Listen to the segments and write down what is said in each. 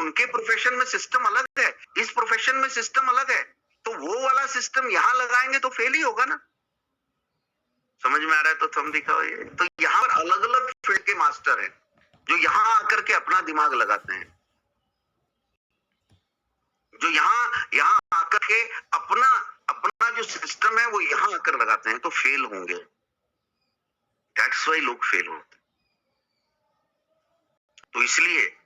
उनके प्रोफेशन में सिस्टम अलग है, इस प्रोफेशन में सिस्टम अलग है, तो वो वाला सिस्टम यहाँ लगाएंगे तो फेल ही होगा ना। समझ में आ रहा है? तो थम दिखाओ ये। तो यहाँ पर अलग अलग फील्ड के मास्टर हैं जो यहाँ आकर के अपना दिमाग लगाते हैं, जो यहाँ आकर के अपना अपना जो सिस्टम है वो यहाँ आकर लगाते हैं, तो फेल होंगे। दैट्स वाई लोग फेल होते। तो इसलिए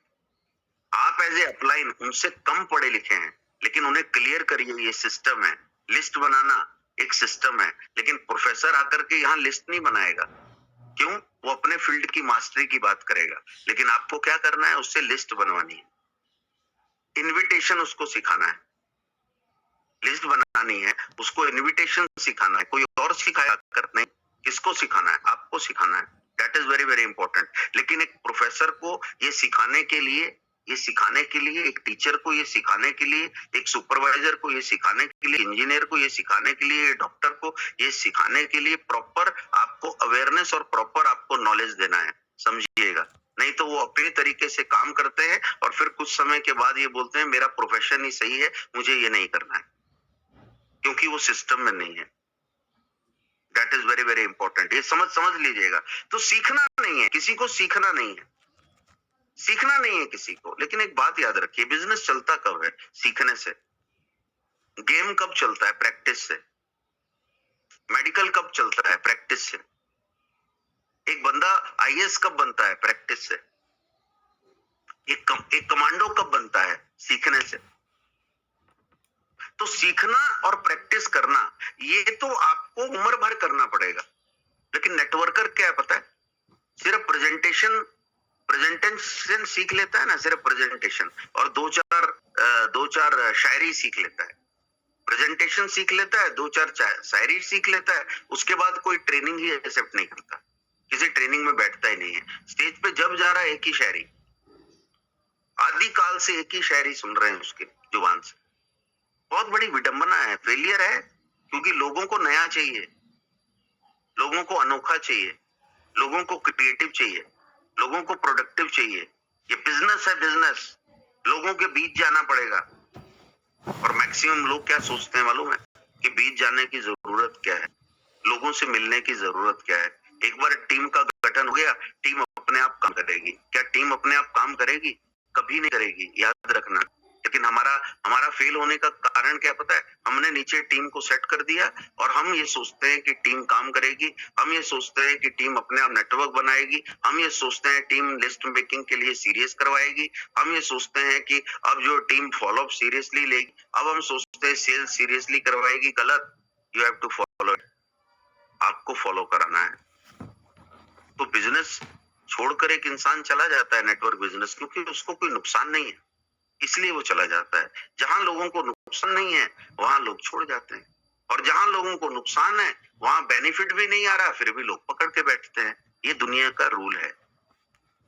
आप एज ए अपलाइन उनसे कम पढ़े लिखे हैं, लेकिन उन्हें क्लियर करिए ये सिस्टम है। लिस्ट बनाना एक सिस्टम है, लेकिन प्रोफेसर आकर के यहाँ लिस्ट नहीं बनाएगा। क्यों? वो अपने फील्ड की मास्टरी की बात करेगा, लेकिन आपको क्या करना है? उससे लिस्ट बनवानी है, इनविटेशन उसको सिखाना है, लिस्ट बनानी है, उसको इनविटेशन सिखाना है। कोई और सिखाया कर नहीं, किसको सिखाना है? आपको सिखाना है। That is very very important. लेकिन एक प्रोफेसर को ये सिखाने के लिए, एक टीचर को ये सिखाने के लिए, एक सुपरवाइजर को ये सिखाने के लिए, इंजीनियर को ये सिखाने के लिए, डॉक्टर को ये सिखाने के लिए प्रॉपर आपको अवेयरनेस और प्रॉपर आपको नॉलेज देना है। समझिएगा, नहीं तो वो अपने तरीके से काम करते हैं और फिर कुछ समय के बाद ये बोलते हैं मेरा प्रोफेशन ही सही है, मुझे ये नहीं करना है, क्योंकि वो सिस्टम में नहीं है। That is very very important. ये समझ लीजिएगा। तो सीखना नहीं है किसी को, सीखना नहीं है, सीखना नहीं है किसी को। लेकिन एक बात याद रखिए, बिजनेस चलता कब है? सीखने से। गेम कब चलता है? प्रैक्टिस से। मेडिकल कब चलता है? प्रैक्टिस से। एक बंदा आईएएस कब बनता है? प्रैक्टिस से। एक कमांडो कब बनता है? सीखने से। तो सीखना और प्रैक्टिस करना ये तो आपको उम्र भर करना पड़ेगा। लेकिन नेटवर्कर क्या है पता है? सिर्फ प्रेजेंटेशन सीख लेता है ना, सिर्फ प्रेजेंटेशन, और दो चार शायरी सीख लेता है। प्रेजेंटेशन सीख लेता है, दो चार शायरी सीख लेता है, उसके बाद कोई ट्रेनिंग ही एक्सेप्ट नहीं करता, किसी ट्रेनिंग में बैठता ही नहीं है। स्टेज पे जब जा रहा है एक ही शायरी, आदि काल से एक ही शायरी सुन रहे हैं उसके जुबान से। बहुत बड़ी विडंबना है, फेलियर है, क्योंकि लोगों को नया चाहिए, लोगों को अनोखा चाहिए, लोगों को क्रिएटिव चाहिए, लोगों को प्रोडक्टिव चाहिए। ये बिजनेस है, बिजनेस लोगों के बीच जाना पड़ेगा। और मैक्सिमम लोग क्या सोचते हैं मालूम है? कि बीच जाने की जरूरत क्या है, लोगों से मिलने की जरूरत क्या है। एक बार टीम का गठन हो गया, टीम अपने आप काम करेगी। क्या टीम अपने आप काम करेगी? कभी नहीं करेगी, याद रखना। लेकिन हमारा फेल होने का कारण क्या पता है? हमने नीचे टीम को सेट कर दिया और हम ये सोचते हैं कि टीम काम करेगी, हम ये सोचते हैं कि टीम अपने आप नेटवर्क बनाएगी, हम ये सोचते हैं टीम लिस्ट मेकिंग के लिए सीरियस करवाएगी, हम ये सोचते हैं कि अब जो टीम फॉलोअप सीरियसली लेगी, अब हम सोचते हैं सेल्स सीरियसली करवाएगी। गलत। यू हैव टू फॉलो, आपको फॉलो कराना है। तो बिजनेस छोड़कर एक इंसान चला जाता है नेटवर्क बिजनेस, क्योंकि उसको कोई नुकसान नहीं है, इसलिए वो चला जाता है। जहां लोगों को नुकसान नहीं है वहां लोग छोड़ जाते हैं, और जहां लोगों को नुकसान है वहां बेनिफिट भी नहीं आ रहा, फिर भी लोग पकड़ के बैठते हैं। ये दुनिया का रूल है।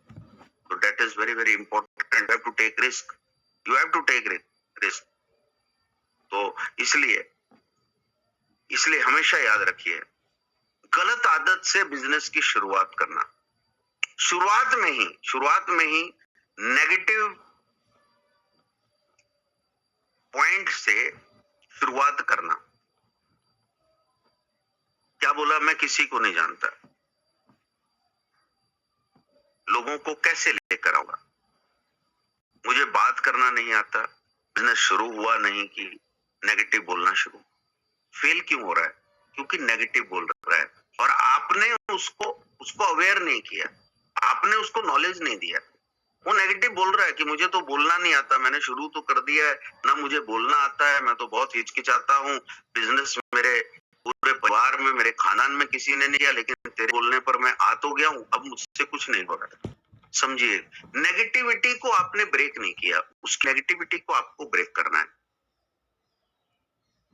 तो that is very very important. You have to take risk, you have to take risk. तो इसलिए हमेशा याद रखिए, गलत आदत से बिजनेस की शुरुआत करना, शुरुआत में ही नेगेटिव पॉइंट से शुरुआत करना। क्या बोला? मैं किसी को नहीं जानता, लोगों को कैसे लेकर आऊंगा, मुझे बात करना नहीं आता, बिजनेस शुरू हुआ नहीं कि नेगेटिव बोलना शुरू। फेल क्यों हो रहा है? क्योंकि नेगेटिव बोल रहा है, और आपने उसको अवेयर नहीं किया, आपने उसको नॉलेज नहीं दिया। वो नेगेटिव बोल रहा है कि मुझे तो बोलना नहीं आता, मैंने शुरू तो कर दिया है, ना मुझे बोलना आता है, मैं तो बहुत हिचकिचाता हूँ, बिजनेस मेरे पूरे परिवार में, मेरे खानदान में किसी ने नहीं किया, लेकिन तेरे बोलने पर मैं आ तो गया हूँ, अब मुझसे कुछ नहीं हो रहा है। समझिए, नेगेटिविटी को आपने ब्रेक नहीं किया, उस नेगेटिविटी को आपको ब्रेक करना है,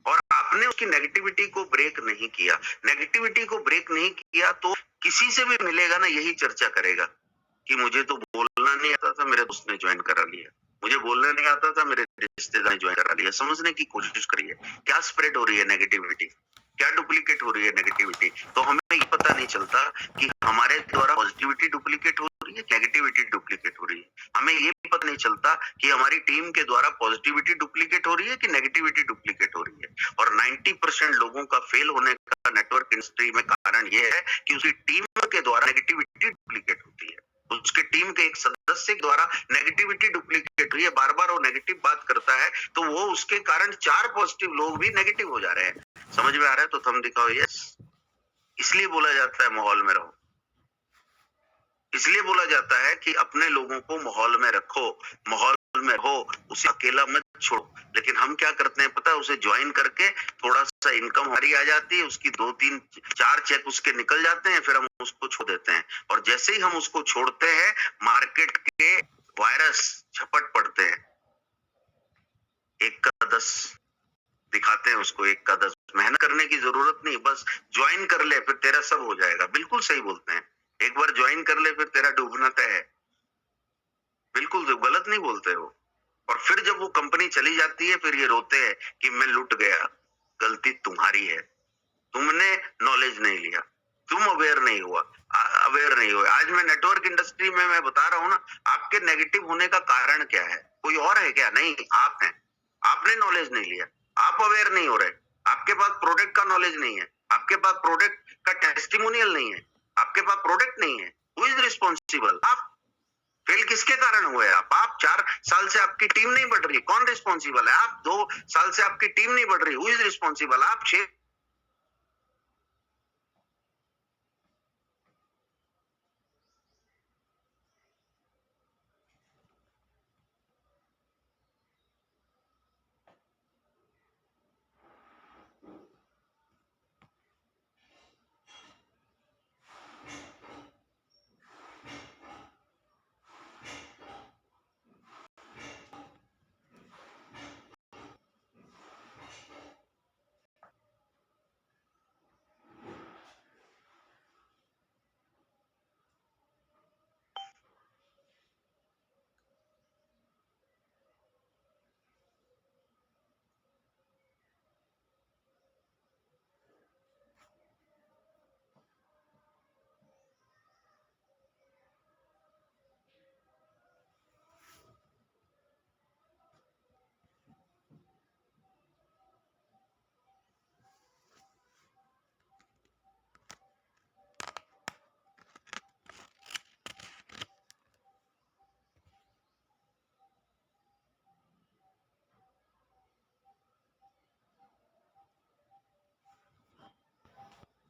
और आपने उसकी नेगेटिविटी को ब्रेक नहीं किया। नेगेटिविटी को ब्रेक नहीं किया तो किसी से भी मिलेगा ना, यही चर्चा करेगा कि मुझे तो बोलना नहीं आता था, मेरे दोस्त ने ज्वाइन करा लिया, मुझे बोलने नहीं आता था, मेरे रिश्तेदार ने ज्वाइन करा लिया। समझने की कोशिश करिए क्या स्प्रेड हो रही है नेगेटिविटी, क्या डुप्लीकेट हो रही है नेगेटिविटी। तो हमें ये पता नहीं चलता कि हमारे द्वारा पॉजिटिविटी डुप्लीकेट हो रही है, नेगेटिविटी डुप्लीकेट हो रही है। हमें ये पता नहीं चलता कि हमारी टीम के द्वारा पॉजिटिविटी डुप्लीकेट हो रही है कि नेगेटिविटी डुप्लीकेट हो रही है। और 90% लोगों का फेल होने का नेटवर्क इंडस्ट्री में कारण ये है कि उसकी टीम के द्वारा नेगेटिविटी डुप्लीकेट होती है, उसके टीम के एक सदस्य के द्वारा नेगेटिविटी डुप्लीकेट हुई है, बार बार वो नेगेटिव बात करता है, तो वो उसके कारण 4 पॉजिटिव लोग भी नेगेटिव हो जा रहे हैं। समझ में आ रहा है तो थंब दिखाओ यस। इसलिए बोला जाता है माहौल में रहो, इसलिए बोला जाता है कि अपने लोगों को माहौल में रखो, माहौल में रहो, उसे अकेला मत छोड़ो। लेकिन हम क्या करते हैं पता है, उसे ज्वाइन करके थोड़ा सा इनकम हमारी आ जाती है, उसकी 2-3-4 चेक उसके निकल जाते हैं, फिर हम उसको छोड़ देते हैं। और जैसे ही हम उसको छोड़ते हैं मार्केट के वायरस झपट पड़ते हैं, 1 का 10 दिखाते हैं उसको, 1 का 10। मेहनत करने की जरूरत नहीं, बस ज्वाइन कर ले फिर तेरा सब हो जाएगा। बिल्कुल सही बोलते हैं, एक बार ज्वाइन कर ले फिर तेरा डूबना तय है। बिल्कुल गलत नहीं बोलते हो। और फिर जब वो कंपनी चली जाती है फिर ये रोते हैं कि मैं लुट गया। गलती तुम्हारी है, तुमने नॉलेज नहीं लिया, तुम अवेयर नहीं हुआ, अवेयर नहीं हुए। आज मैं नेटवर्क इंडस्ट्री में मैं बता रहा हूं ना, आपके नेगेटिव होने का कारण क्या है? कोई और है क्या? नहीं, आप हैं। आपने नॉलेज नहीं लिया, आप अवेयर नहीं हो रहे, आपके पास प्रोडक्ट का नॉलेज नहीं है, आपके पास प्रोडक्ट का टेस्टिमोनियल नहीं है, आपके पास प्रोडक्ट नहीं है। Who is responsible? आप। फेल किसके कारण हुए? आप 4 साल से आपकी टीम नहीं बढ़ रही, कौन रिस्पॉन्सिबल है? आप 2 साल से आपकी टीम नहीं बढ़ रही, हु इज रिस्पॉन्सिबल? आप 6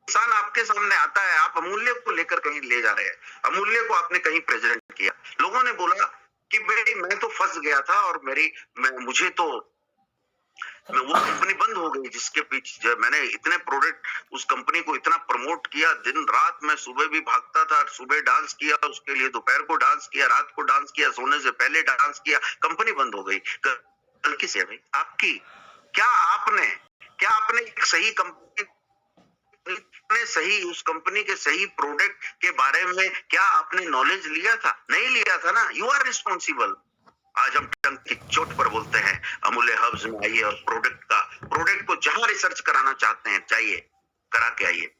इंसान आपके सामने आता है, आप अमूल्य को लेकर कहीं ले जा रहे हैं, अमूल्य को आपने कहीं प्रेजेंट किया, लोगों ने बोला कि भाई मैं तो फंस गया था और मुझे तो वो कंपनी बंद हो गई जिसके पीछे मैंने इतने प्रोडक्ट, उस कंपनी को इतना प्रमोट किया, दिन रात मैं सुबह भी भागता था, सुबह डांस किया उसके लिए, दोपहर को डांस किया, रात को डांस किया, सोने से पहले डांस किया, कंपनी बंद हो गई। गलती से है भाई आपकी। क्या आपने एक सही कंपनी ने सही उस कंपनी के सही प्रोडक्ट के बारे में क्या आपने नॉलेज लिया था? नहीं लिया था ना, यू आर रिस्पॉन्सिबल। आज हम टंग की चोट पर बोलते हैं अमूल्य हब्स में आइए और प्रोडक्ट को जहां रिसर्च कराना चाहते हैं चाहिए, करा के आइए।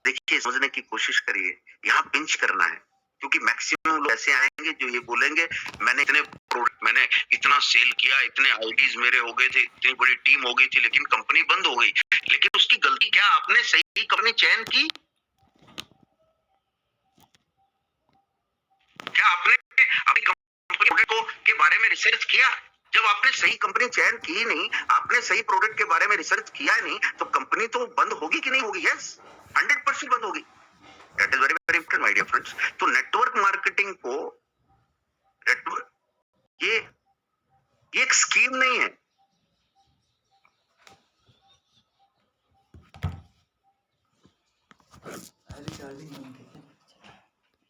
देखिए, समझने की कोशिश करिए, यहाँ पिंच करना है, क्योंकि मैक्सिमम लोग ऐसे आएंगे जो ये बोलेंगे मैंने इतने प्रोडक्ट, मैंने इतना सेल किया, इतने आईडीज मेरे हो गए थे, इतनी बड़ी टीम हो गई थी, लेकिन कंपनी बंद हो गई। लेकिन उसकी गलती क्या? आपने सही कंपनी चयन की? क्या आपने अपनी कंपनी को के बारे में रिसर्च किया? जब आपने सही कंपनी चयन की नहीं, आपने सही प्रोडक्ट के बारे में रिसर्च किया नहीं, तो कंपनी तो बंद होगी कि नहीं होगी? यस, 100% बंद होगी। That is very very important my dear friends. तो नेटवर्क मार्केटिंग को ये एक स्कीम नहीं है। चार्जिंग